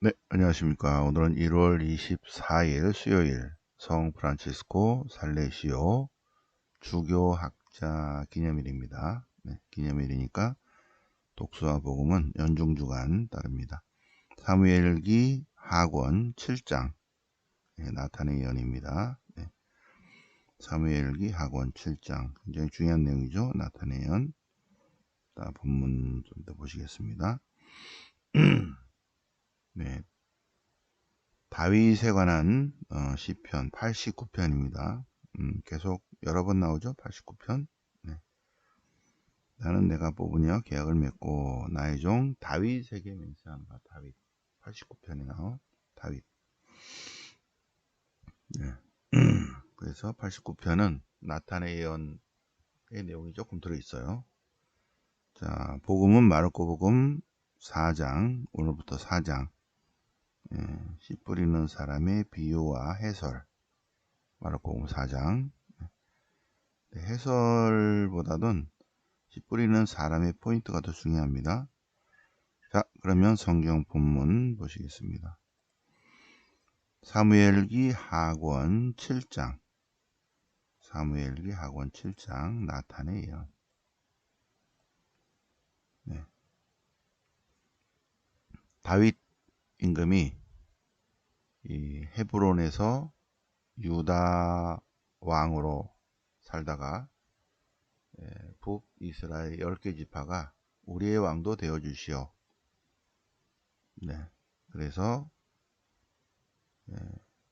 네, 안녕하십니까. 오늘은 1월 24일 수요일 성 프란치스코 살레시오 주교학자 기념일입니다. 네, 기념일이니까 독수와 복음은 연중주간 따릅니다. 사무엘기 하권 7장 나탄의 예언입니다. 네, 사무엘기 하권 7장 굉장히 중요한 내용이죠. 나탄의 예언. 본문 좀 더 보시겠습니다. 네, 다윗에 관한 시편 89편입니다. 계속 여러 번 나오죠. 89편. 네. 나는 내가 뽑으며 계약을 맺고 나의 종 다윗에게 맹세하는 바. 다윗 89편이 나오 다윗. 네. 그래서 89편은 나탄의 예언의 내용이 조금 들어있어요. 자, 복음은 마르코 복음 4장, 오늘부터 4장. 씨 뿌리는 사람의 비유와 해설. 마르코 복음 4장. 해설보다는 씨 뿌리는 사람의 포인트가 더 중요합니다. 자, 그러면 성경 본문 보시겠습니다. 사무엘기 하권 7장. 사무엘기 하권 7장 나탄의 예언. 네. 다윗 임금이 이 헤브론에서 유다 왕으로 살다가 북이스라엘 10개 지파가 우리의 왕도 되어 주시오. 네. 그래서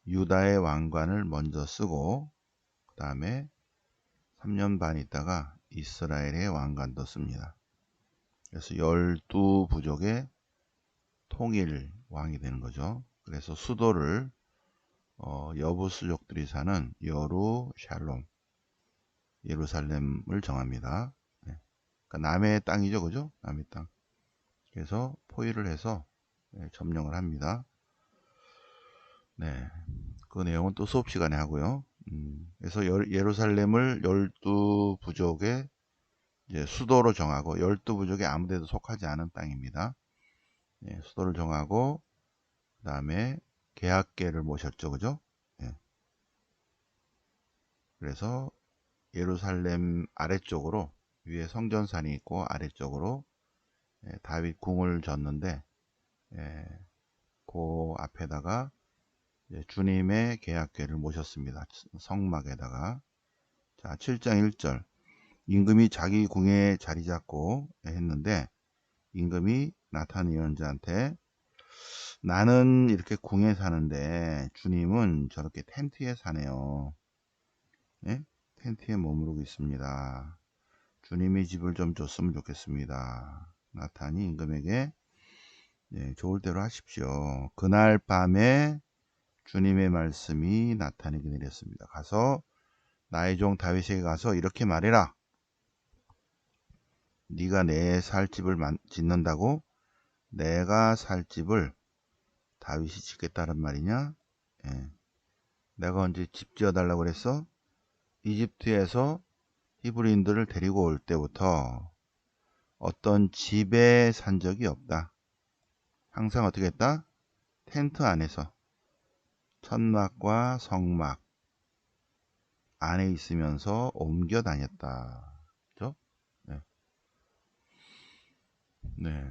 유다의 왕관을 먼저 쓰고 그 다음에 3년 반 있다가 이스라엘의 왕관도 씁니다. 그래서 12부족의 통일 왕이 되는 거죠. 그래서 수도를 여부수족들이 사는 여루샬롬, 예루살렘을 정합니다. 네. 그러니까 남의 땅이죠, 그죠? 남의 땅. 그래서 포위를 해서 점령을 합니다. 네, 그 내용은 또 수업 시간에 하고요. 그래서 예루살렘을 12부족의 이제 수도로 정하고 12부족이 아무데도 속하지 않은 땅입니다. 예, 수도를 정하고 그 다음에 계약계를 모셨죠. 그죠? 예. 그래서 예루살렘 아래쪽으로 위에 성전산이 있고 아래쪽으로 다윗 궁을 졌는데 그 앞에다가 주님의 계약궤를 모셨습니다. 성막에다가. 자, 7장 1절. 임금이 자기 궁에 자리 잡고 했는데 임금이 나탄 예언자한테 나는 이렇게 궁에 사는데 주님은 저렇게 텐트에 사네요. 네? 텐트에 머무르고 있습니다. 주님이 집을 좀 줬으면 좋겠습니다. 나탄이 임금에게 좋을 대로 하십시오. 그날 밤에 주님의 말씀이 나탄에게 내렸습니다. 가서 나의 종 다윗에게 가서 이렇게 말해라. 네가 내 살 집을 짓는다고? 내가 살 집을 다윗이 짓겠다는 말이냐? 예. 내가 언제 집 지어달라고 그랬어? 이집트에서 히브리인들을 데리고 올 때부터 어떤 집에 산 적이 없다. 항상 어떻게 했다? 텐트 안에서 천막과 성막 안에 있으면서 옮겨 다녔다. 그죠? 네. 네.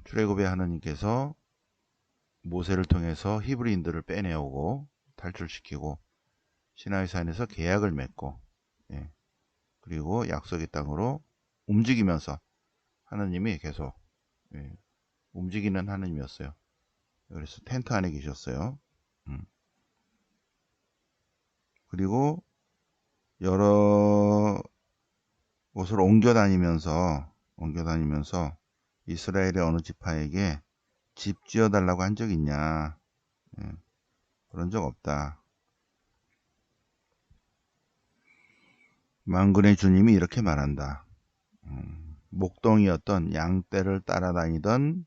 출애굽의 하나님께서 모세를 통해서 히브리인들을 빼내오고 탈출시키고 시나이 산에서 계약을 맺고 그리고 약속의 땅으로 움직이면서 하나님이 계속 움직이는 하나님이었어요. 그래서 텐트 안에 계셨어요. 그리고 여러 곳을 옮겨 다니면서 이스라엘의 어느 지파에게 집 지어 달라고 한 적 있냐? 그런 적 없다. 만군의 주님이 이렇게 말한다. 목동이었던 양떼를 따라다니던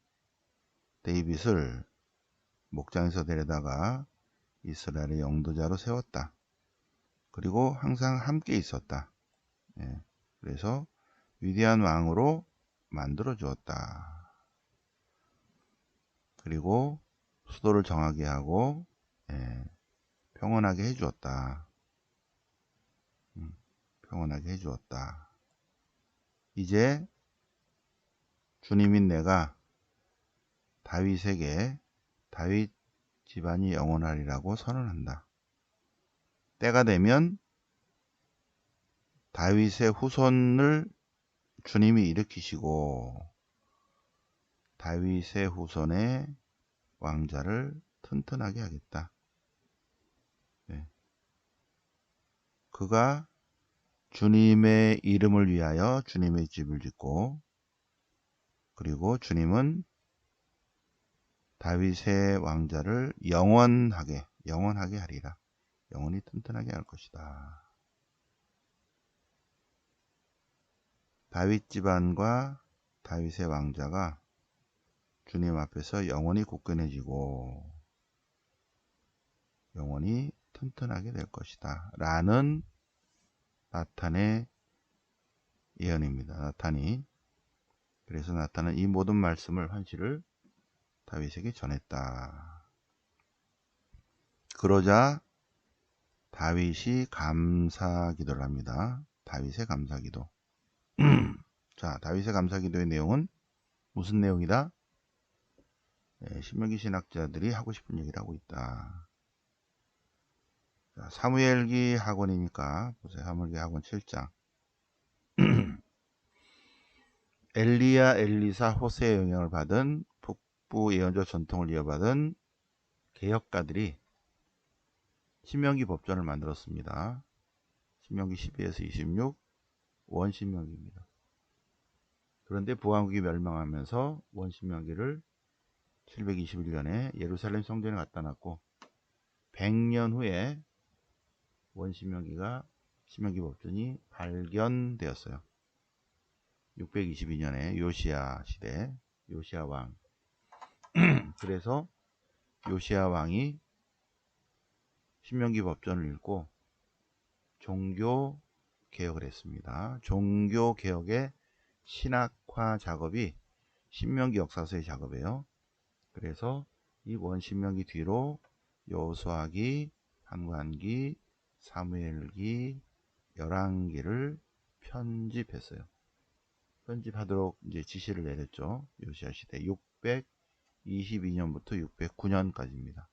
데이빗을 목장에서 데려다가 이스라엘의 영도자로 세웠다. 그리고 항상 함께 있었다. 그래서 위대한 왕으로 만들어 주었다. 그리고 수도를 정하게 하고 평온하게 해주었다. 평온하게 해주었다. 이제 주님인 내가 다윗에게 다윗 집안이 영원하리라고 선언한다. 때가 되면 다윗의 후손을 주님이 일으키시고 다윗의 후손의 왕자를 튼튼하게 하겠다. 그가 주님의 이름을 위하여 주님의 집을 짓고 그리고 주님은 다윗의 왕자를 영원하게 하리라. 영원히 튼튼하게 할 것이다. 다윗 집안과 다윗의 왕자가 주님 앞에서 영원히 굳건해지고 영원히 튼튼하게 될 것이다. 라는 나탄의 예언입니다. 나탄이. 그래서 나탄은 이 모든 말씀을 환시를 다윗에게 전했다. 그러자 다윗이 감사기도를 합니다. 다윗의 감사기도. 자, 다윗의 감사기도의 내용은 무슨 내용이다? 신명기 신학자들이 하고 싶은 얘기를 하고 있다. 자, 사무엘기 학원이니까 보세요. 사무엘기 학원 7장. 엘리야, 엘리사, 호세의 영향을 받은 북부 예언자 전통을 이어받은 개혁가들이 신명기 법전을 만들었습니다. 신명기 12에서 26 원신명기입니다. 그런데 부왕국이 멸망하면서 원신명기를 721년에 예루살렘 성전에 갖다 놨고 100년 후에 원신명기가 신명기 법전이 발견되었어요. 622년에 요시야 시대, 요시야 왕. 그래서 요시야 왕이 신명기 법전을 읽고 종교 개혁을 했습니다. 종교 개혁의 신학화 작업이 신명기 역사서의 작업이에요. 그래서 이 원신명기 뒤로 여호수아기, 한관기, 사무엘기, 열왕기를 편집했어요. 편집하도록 이제 지시를 내렸죠. 요시야 시대 622년부터 609년까지입니다.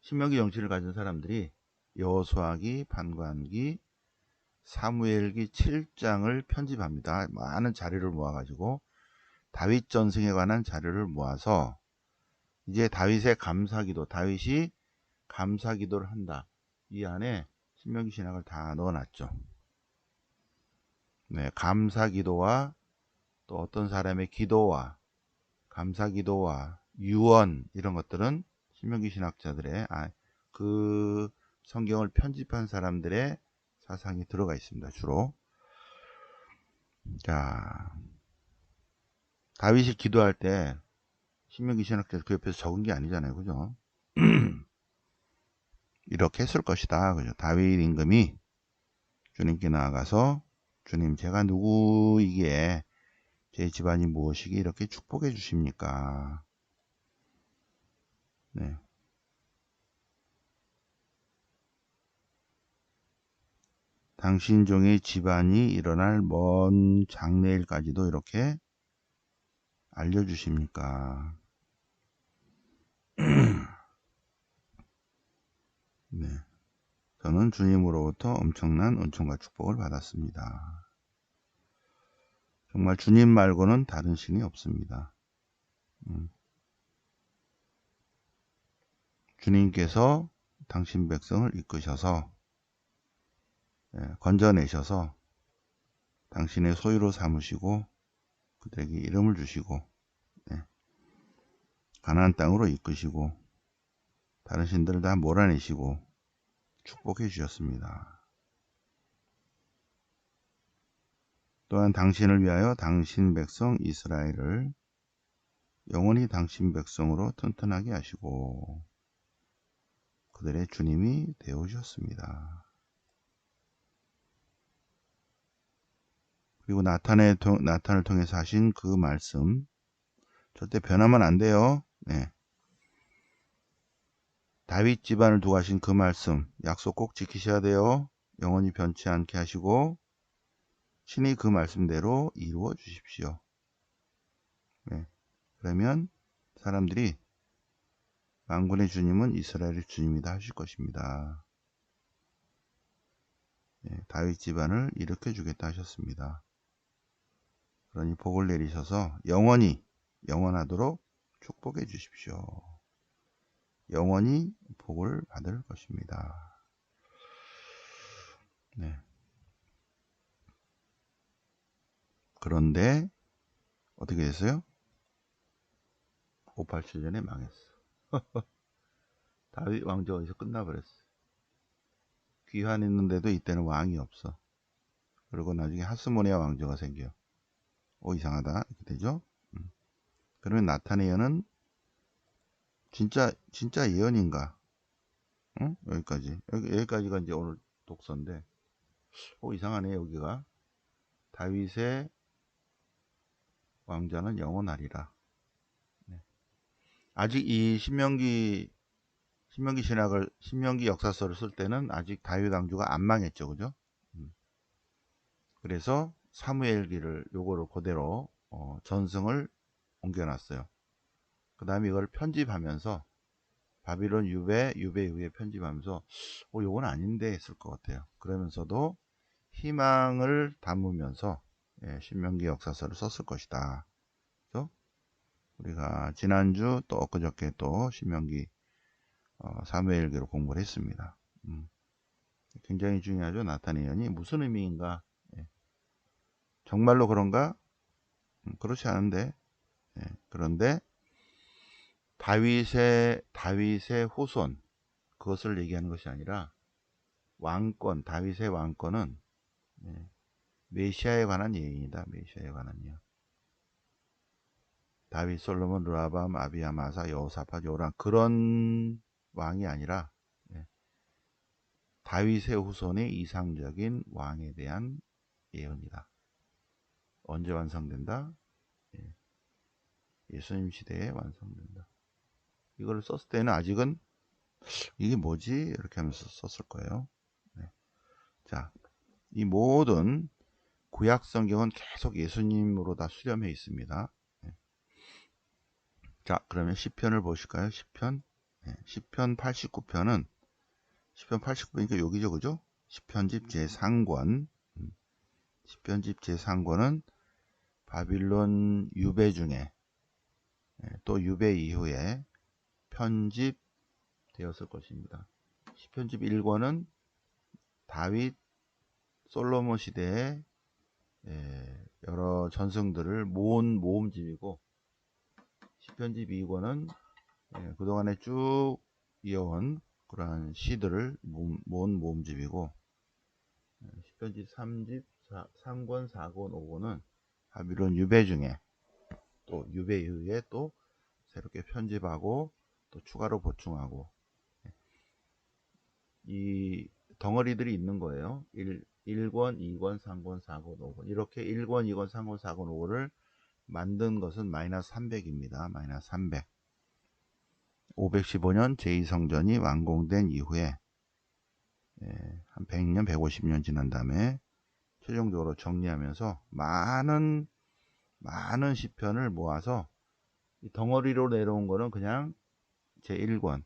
신명기 정치를 가진 사람들이 여호수아기, 판관기, 사무엘기 7장을 편집합니다. 많은 자료를 모아가지고 다윗 전승에 관한 자료를 모아서 이제 다윗의 감사기도, 다윗이 감사기도를 한다. 이 안에 신명기 신학을 다 넣어놨죠. 네, 감사기도와 또 어떤 사람의 기도와 감사기도와 유언 이런 것들은 신명기 신학자들의 그 성경을 편집한 사람들의 사상이 들어가 있습니다. 주로. 자, 다윗이 기도할 때 신명기 신학자 그 옆에서 적은 게 아니잖아요. 그죠? 이렇게 했을 것이다. 그죠? 다윗 임금이 주님께 나아가서 주님 제가 누구이기에 제 집안이 무엇이기에 이렇게 축복해 주십니까? 네. 당신 종의 집안이 일어날 먼 장래일까지도 이렇게 알려주십니까? 네. 저는 주님으로부터 엄청난 은총과 축복을 받았습니다. 정말 주님 말고는 다른 신이 없습니다. 주님께서 당신 백성을 이끄셔서 건져내셔서 당신의 소유로 삼으시고 그들에게 이름을 주시고 가나안 땅으로 이끄시고 다른 신들을 다 몰아내시고 축복해 주셨습니다. 또한 당신을 위하여 당신 백성 이스라엘을 영원히 당신 백성으로 튼튼하게 하시고 그들의 주님이 되어주셨습니다. 그리고 나탄을 통해서 하신 그 말씀 절대 변하면 안 돼요. 네. 다윗 집안을 두고 하신 그 말씀 약속 꼭 지키셔야 돼요. 영원히 변치 않게 하시고 친히 그 말씀대로 이루어 주십시오. 네. 그러면 사람들이 만군의 주님은 이스라엘의 주님이다 하실 것입니다. 네. 다윗 집안을 일으켜 주겠다 하셨습니다. 그러니 복을 내리셔서 영원히 영원하도록 축복해 주십시오. 영원히 복을 받을 것입니다. 네. 그런데 어떻게 됐어요? 587년에 망했어. 다윗 왕조가 어디서 끝나버렸어. 귀환 있는데도 이때는 왕이 없어. 그리고 나중에 하스모니아 왕조가 생겨. 이상하다 이렇게 되죠. 그러면 나타네어는 진짜 예언인가? 응? 여기까지가 이제 오늘 독서인데 이상하네. 여기가 다윗의 왕자는 영원하리라. 네. 아직 이 신명기 역사서를 쓸 때는 아직 다윗 왕조가 안 망했죠, 그죠? 그래서 사무엘기를 요거를 그대로 전승을 옮겨놨어요. 그 다음에 이걸 편집하면서 바빌론 유배 이후에 편집하면서 요건 아닌데 했을 것 같아요. 그러면서도 희망을 담으면서 신명기 역사서를 썼을 것이다. 그래서 우리가 지난주 또 엊그저께 또 신명기 사무엘기로 공부를 했습니다. 굉장히 중요하죠. 나탄 예언이 무슨 의미인가? 정말로 그런가? 그렇지 않은데 그런데 다윗의 후손 그것을 얘기하는 것이 아니라 왕권 다윗의 왕권은 메시아에 관한 예언이다. 메시아에 관한 예언. 다윗, 솔로몬, 르하밤, 아비야, 마사, 여호사밧, 요람 그런 왕이 아니라 다윗의 후손의 이상적인 왕에 대한 예언이다. 언제 완성된다? 예수님 시대에 완성된다. 이걸 썼을 때는 아직은 이게 뭐지? 이렇게 하면서 썼을 거예요. 네. 자, 이 모든 구약 성경은 계속 예수님으로 다 수렴해 있습니다. 네. 자, 그러면 시편을 보실까요? 시편. 네. 시편 89편은 시편 89편이니까 여기죠, 그죠? 시편집 제3권. 시편집 제3권은 바빌론 유배 중에 또 유배 이후에 편집되었을 것입니다. 시편집 1권은 다윗 솔로몬 시대에 여러 전승들을 모은 모음집이고 시편집 2권은 그동안에 쭉 이어온 그러한 시들을 모은 모음집이고 시편집 3권, 4권, 5권은 바빌론 유배 중에 또 유배 이후에 또 새롭게 편집하고 또 추가로 보충하고 이 덩어리들이 있는 거예요. 1권, 2권, 3권, 4권, 5권 이렇게 1권, 2권, 3권, 4권, 5권을 만든 것은 마이너스 300입니다. 마이너스 300. 515년 제2성전이 완공된 이후에 한 100년, 150년 지난 다음에 최종적으로 정리하면서 많은 시편을 모아서 이 덩어리로 내려온 거는 그냥 제1권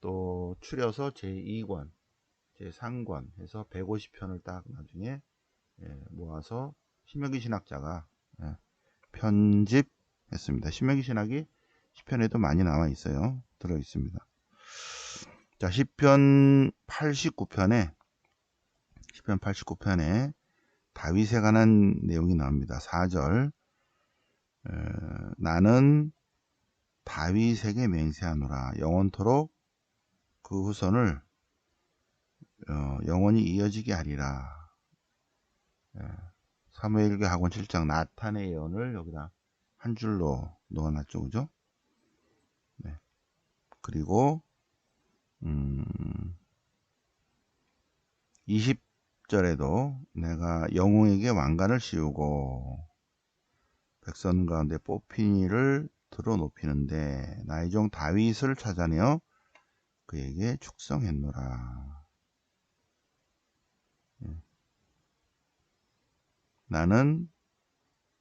또 추려서 제2권 제3권 해서 150편을 딱 나중에 모아서 신명기 신학자가 편집했습니다. 신명기 신학이 시편에도 많이 나와 있어요. 들어 있습니다. 자, 시편 89편에 다윗에 관한 내용이 나옵니다. 4절. 나는 다윗에게 맹세하노라. 영원토록 그 후손을 영원히 이어지게 하리라. 사무엘기 하권 7장 나탄의 예언을 여기다 한 줄로 넣어놨죠, 그죠? 네. 그리고 20절에도 내가 영웅에게 왕관을 씌우고 백성 가운데 뽑힌 이를 들어 높이는데 나의 종 다윗을 찾아내어 그에게 축성했노라. 나는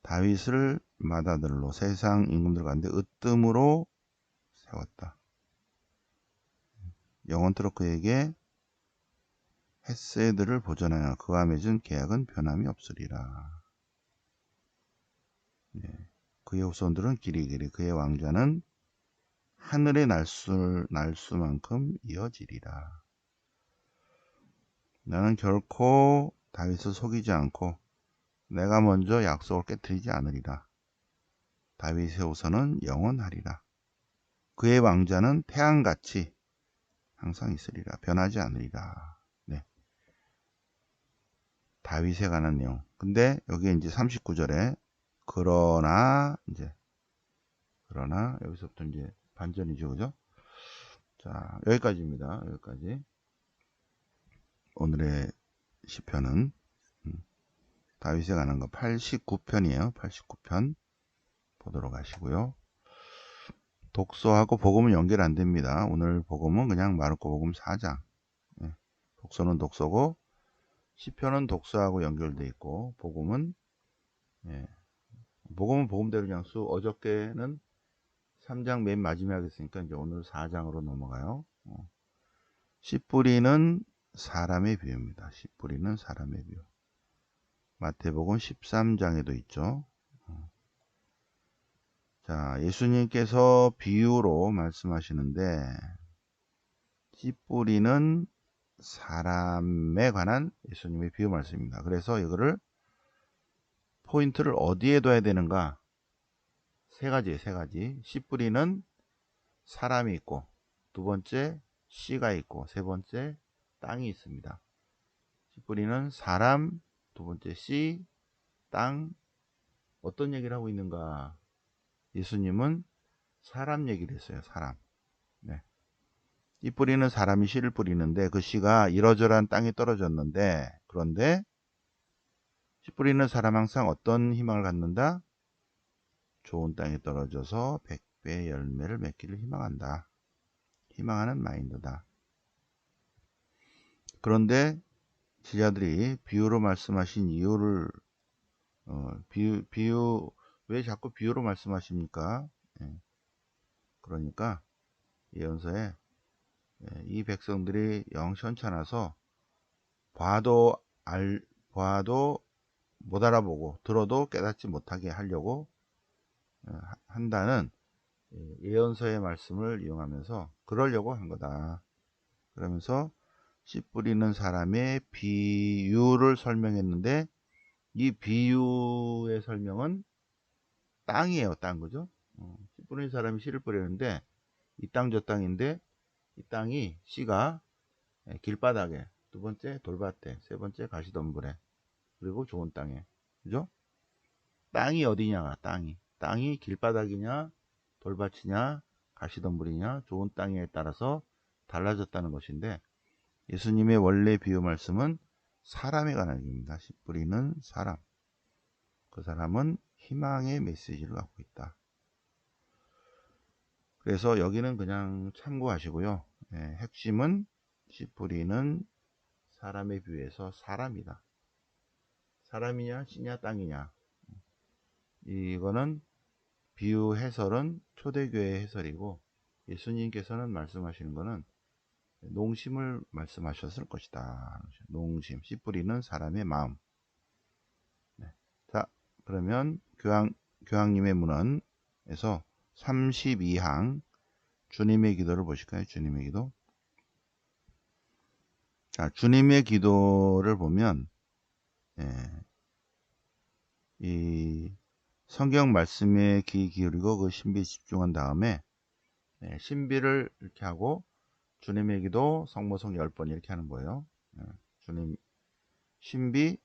다윗을 맏아들로 세상 임금들 가운데 으뜸으로 세웠다. 영원토록 그에게 헤세드를 보전하여 그와 맺은 계약은 변함이 없으리라. 그의 후손들은 길이길이 그의 왕좌는 하늘의 날수만큼 이어지리라. 나는 결코 다윗을 속이지 않고 내가 먼저 약속을 깨뜨리지 않으리라. 다윗의 후손은 영원하리라. 그의 왕좌는 태양같이 항상 있으리라. 변하지 않으리라. 네. 다윗에 관한 내용. 근데 여기 이제 39절에 그러나 여기서부터 이제 반전이죠. 그죠? 자, 여기까지입니다. 여기까지. 오늘의 시편은 다윗에 관한 거 89편이에요. 89편 보도록 하시고요. 독서하고 복음은 연결 안 됩니다. 오늘 복음은 그냥 마르코 복음 4장. 독서는 독서고 시편은 독서하고 연결돼 있고 복음은 복음대로 그냥 어저께는 3장 맨 마지막에 했으니까 이제 오늘 4장으로 넘어가요. 씨 뿌리는 사람의 비유입니다. 씨 뿌리는 사람의 비유. 마태복음 13장에도 있죠. 자, 예수님께서 비유로 말씀하시는데 씨 뿌리는 사람에 관한 예수님의 비유 말씀입니다. 그래서 이거를 포인트를 어디에 둬야 되는가? 세 가지. 씨 뿌리는 사람이 있고, 두 번째 씨가 있고, 세 번째 땅이 있습니다. 씨 뿌리는 사람, 두 번째 씨, 땅. 어떤 얘기를 하고 있는가? 예수님은 사람 얘기를 했어요. 사람. 네. 씨 뿌리는 사람이 씨를 뿌리는데 그 씨가 이러저러한 땅에 떨어졌는데, 그런데 씨 뿌리는 사람 항상 어떤 희망을 갖는다? 좋은 땅에 떨어져서 100배 열매를 맺기를 희망한다. 희망하는 마인드다. 그런데 지자들이 비유로 말씀하신 이유를 비유 왜 자꾸 비유로 말씀하십니까? 그러니까 예언서에 이 백성들이 영 현찮아서 봐도 못 알아보고 들어도 깨닫지 못하게 하려고 한다는 예언서의 말씀을 이용하면서 그러려고 한 거다. 그러면서 씨 뿌리는 사람의 비유를 설명했는데 이 비유의 설명은 땅이에요. 땅. 그죠? 씨 뿌리는 사람이 씨를 뿌리는데 이 땅 저 땅인데 이 땅이 씨가 길바닥에, 두 번째 돌밭에, 세 번째 가시덤불에, 그리고 좋은 땅에. 그죠? 땅이 어디냐? 땅이 길바닥이냐, 돌밭이냐, 가시덤불이냐, 좋은 땅에 따라서 달라졌다는 것인데 예수님의 원래 비유 말씀은 사람에 관한 얘기입니다. 씨 뿌리는 사람. 그 사람은 희망의 메시지를 갖고 있다. 그래서 여기는 그냥 참고하시고요. 핵심은 씨 뿌리는 사람에 비유해서 사람이다. 사람이냐, 씨냐, 땅이냐. 이거는 비유 해설은 초대교회 해설이고 예수님께서는 말씀하시는 거는 농심을 말씀하셨을 것이다. 농심, 씨 뿌리는 사람의 마음. 자, 그러면 교황님의 문헌에서 32항 주님의 기도를 보실까요? 주님의 기도. 자, 주님의 기도를 보면 이 성경 말씀에 귀 기울이고 그 신비에 집중한 다음에 신비를 이렇게 하고 주님의 기도 성모성 10번 이렇게 하는 거예요. 주님 신비.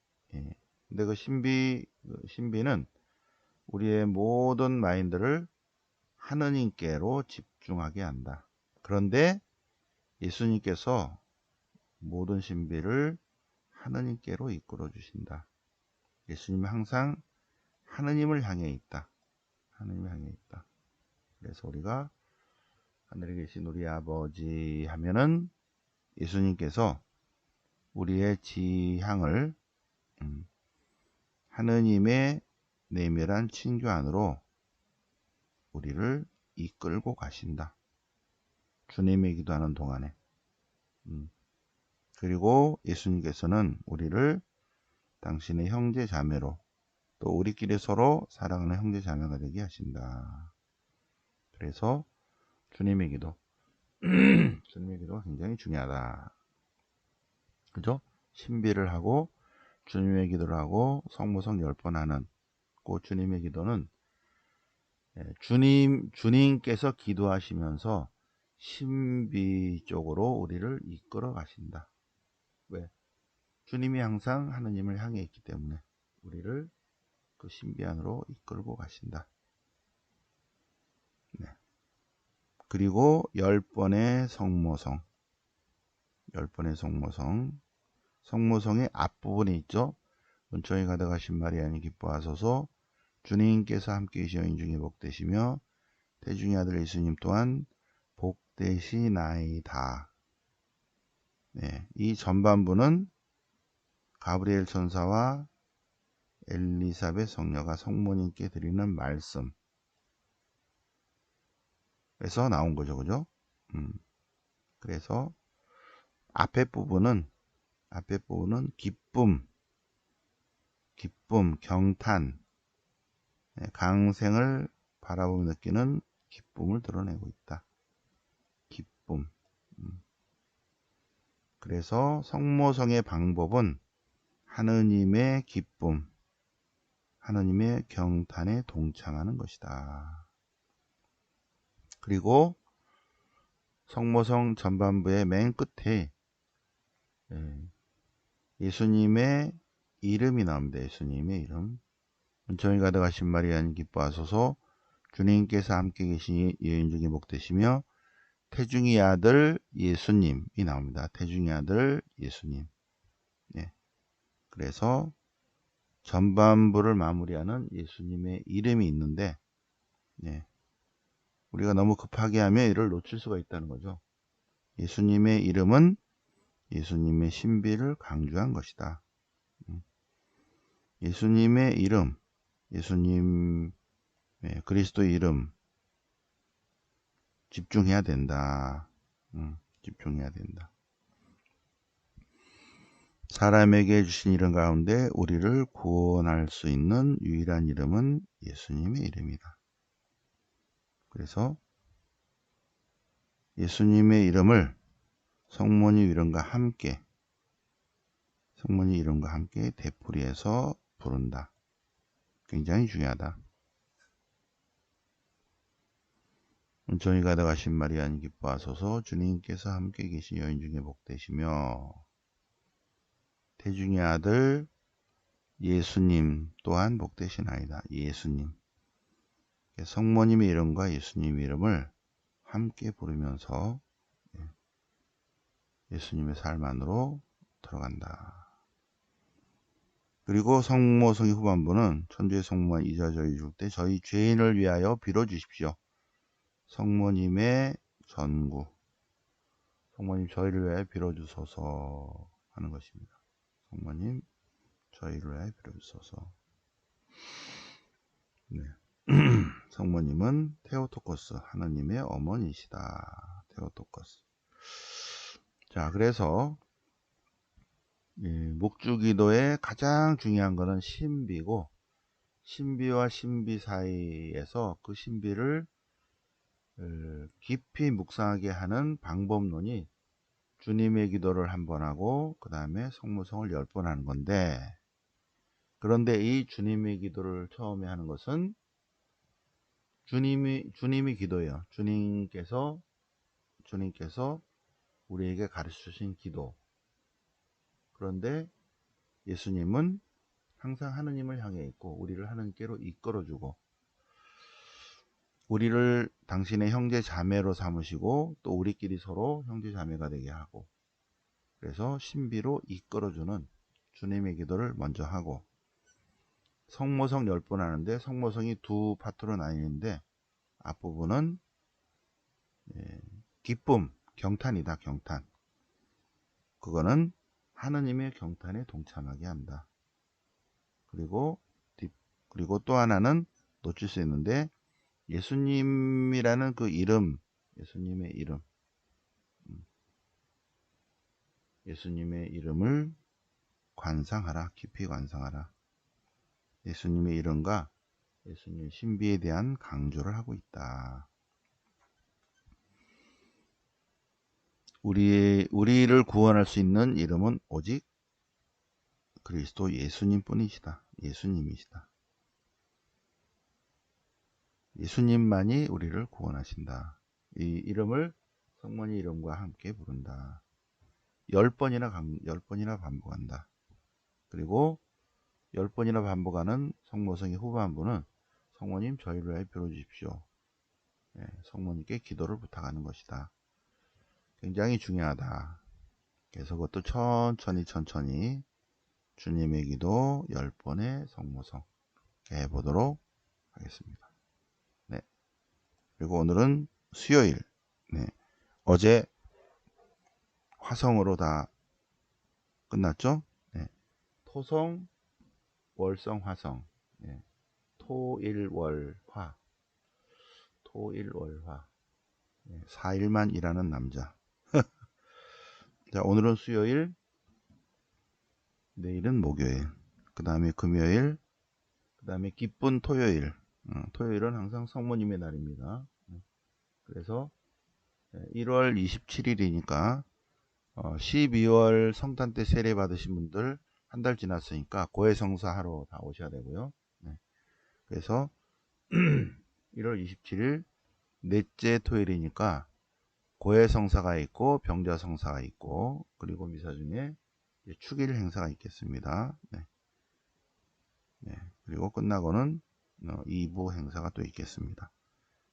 근데 그 신비는 우리의 모든 마인드를 하느님께로 집중하게 한다. 그런데 예수님께서 모든 신비를 하느님께로 이끌어 주신다. 예수님은 항상 하느님을 향해 있다. 하느님을 향해 있다. 그래서 우리가 하늘에 계신 우리 아버지 하면은 예수님께서 우리의 지향을 하느님의 내밀한 친교 안으로 우리를 이끌고 가신다. 주님의 기도하는 동안에. 그리고 예수님께서는 우리를 당신의 형제 자매로 또 우리끼리 서로 사랑하는 형제 자매가 되게 하신다. 그래서 주님의 기도 주님의 기도가 굉장히 중요하다. 그죠? 신비를 하고 주님의 기도를 하고 성모성 10번 하는 그 주님의 기도는 주님께서 기도하시면서 신비 쪽으로 우리를 이끌어 가신다. 왜? 주님이 항상 하느님을 향해 있기 때문에 우리를 그 신비 안으로 이끌고 가신다. 네. 그리고 10번의 성모성 10번의 성모성의 앞부분에 있죠. 은총이 가득하신 마리아님 기뻐하소서 주님께서 함께 계시 여인 중에 복되시며 태중의 아들 예수님 또한 복되시나이다. 네, 이 전반부는 가브리엘 천사와 엘리사벳 성녀가 성모님께 드리는 말씀에서 나온 거죠. 그죠? 그래서 앞에 부분은 기쁨, 경탄, 강생을 바라보며 느끼는 기쁨을 드러내고 있다. 기쁨. 그래서 성모성의 방법은 하느님의 기쁨, 하느님의 경탄에 동참하는 것이다. 그리고 성모성 전반부의 맨 끝에 예수님의 이름이 나옵니다. 예수님의 이름. 은총이 가득하신 마리아님 기뻐하소서 주님께서 함께 계신 여인 중에 복되시며 태중의 아들 예수님이 나옵니다. 태중의 아들 예수님. 네. 그래서 전반부를 마무리하는 예수님의 이름이 있는데 네. 우리가 너무 급하게 하면 이를 놓칠 수가 있다는 거죠. 예수님의 이름은 예수님의 신비를 강조한 것이다. 예수님의 이름, 예수님 그리스도의 이름 집중해야 된다. 집중해야 된다. 사람에게 주신 이름 가운데 우리를 구원할 수 있는 유일한 이름은 예수님의 이름이다. 그래서 예수님의 이름을 성모님 이름과 함께 되풀이해서 부른다. 굉장히 중요하다. 은총이 가득하신 마리아님 기뻐하소서 주님께서 함께 계신 여인 중에 복되시며 태중의 아들 예수님 또한 복되시나이다. 예수님. 성모님의 이름과 예수님의 이름을 함께 부르면서 예수님의 삶 안으로 들어간다. 그리고 성모성의 후반부는 천주의 성모만 이자 저희 줄 때 저희 죄인을 위하여 빌어주십시오. 성모님의 전구. 성모님 저희를 위하여 빌어주소서 하는 것입니다. 성모님 저희를 위하여 빌어주소서. 네. 성모님은 테오토코스 하나님의 어머니시다. 테오토코스. 자, 그래서 묵주기도의 가장 중요한 것은 신비고 신비와 신비 사이에서 그 신비를 깊이 묵상하게 하는 방법론이 주님의 기도를 한 번 하고 그 다음에 성모성을 10번 하는 건데 그런데 이 주님의 기도를 처음에 하는 것은 주님이 기도예요. 주님께서 우리에게 가르쳐 주신 기도. 그런데 예수님은 항상 하느님을 향해 있고 우리를 하느님께로 이끌어주고 우리를 당신의 형제 자매로 삼으시고 또 우리끼리 서로 형제 자매가 되게 하고 그래서 신비로 이끌어주는 주님의 기도를 먼저 하고 성모성 10번 하는데 성모성이 두 파트로 나뉘는데 앞부분은 기쁨, 경탄이다. 경탄. 그거는 하느님의 경탄에 동참하게 한다. 그리고 또 하나는 놓칠 수 있는데, 예수님이라는 그 이름, 예수님의 이름, 예수님의 이름을 관상하라. 깊이 관상하라. 예수님의 이름과 예수님의 신비에 대한 강조를 하고 있다. 우리를 구원할 수 있는 이름은 오직 그리스도 예수님 뿐이시다. 예수님이시다. 예수님만이 우리를 구원하신다. 이 이름을 성모니 이름과 함께 부른다. 10번이나 반복한다. 그리고 10번이나 반복하는 성모성의 후반부는 성모님 저희를 위하여 빌어주십시오. 성모님께 기도를 부탁하는 것이다. 굉장히 중요하다. 그래서 그것도 천천히 주님의 기도 10번의 성모성 해보도록 하겠습니다. 네. 그리고 오늘은 수요일. 네. 어제 화성으로 다 끝났죠? 네. 토성, 월성, 화성. 네. 토일월화. 토일월화. 4일만 일하는 남자. 자, 오늘은 수요일, 내일은 목요일, 그 다음에 금요일, 그 다음에 기쁜 토요일. 토요일은 항상 성모님의 날입니다. 그래서 1월 27일이니까 12월 성탄 때 세례 받으신 분들 한 달 지났으니까 고해성사 하러 다 오셔야 되고요. 그래서 1월 27일 넷째 토요일이니까 고해성사가 있고 병자성사가 있고, 그리고 미사 중에 축일 행사가 있겠습니다. 그리고 끝나고는 2부 행사가 또 있겠습니다.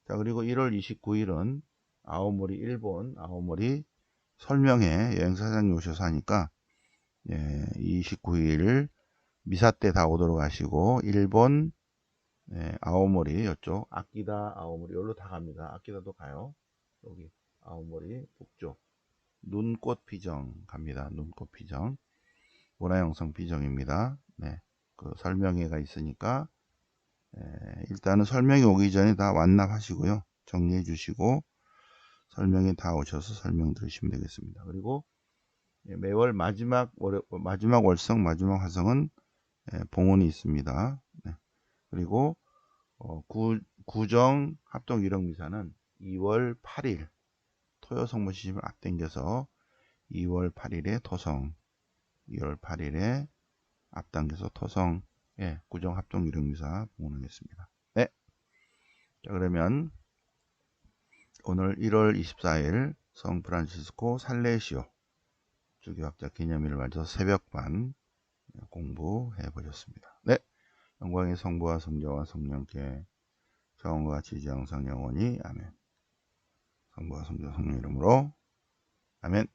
자, 그리고 1월 29일은 아오모리 일본 아오모리 설명회 여행사장님 오셔서 하니까 29일 미사 때 다 오도록 하시고, 일본 아오모리 이쪽 아키다 아오모리 여기로 다 갑니다. 아키다도 가요. 여기 아오모리 북쪽 눈꽃 비정 갑니다. 눈꽃 비정 문화영상 비정입니다. 그 설명회가 있으니까 일단은 설명이 오기 전에 다 완납하시고요. 정리해 주시고 설명에 다 오셔서 설명 들으시면 되겠습니다. 그리고 매월 마지막 월성 마지막 화성은 봉헌이 있습니다. 그리고 구정 합동 유령 미사는 2월 8일 토요 성모 시심을 앞당겨서 2월 8일에 토성, 2월 8일에 앞당겨서 토성, 구정 합동 유령 미사 봉헌하겠습니다. 네. 자, 그러면 오늘 1월 24일 성 프란시스코 살레시오 주교학자 기념일을 맞아서 새벽반 공부해 보셨습니다. 네. 영광의 성부와 성자와 성령께 처음과 같이 이제 항상 영원히 아멘. 성부와 성자 성령 이름으로 아멘.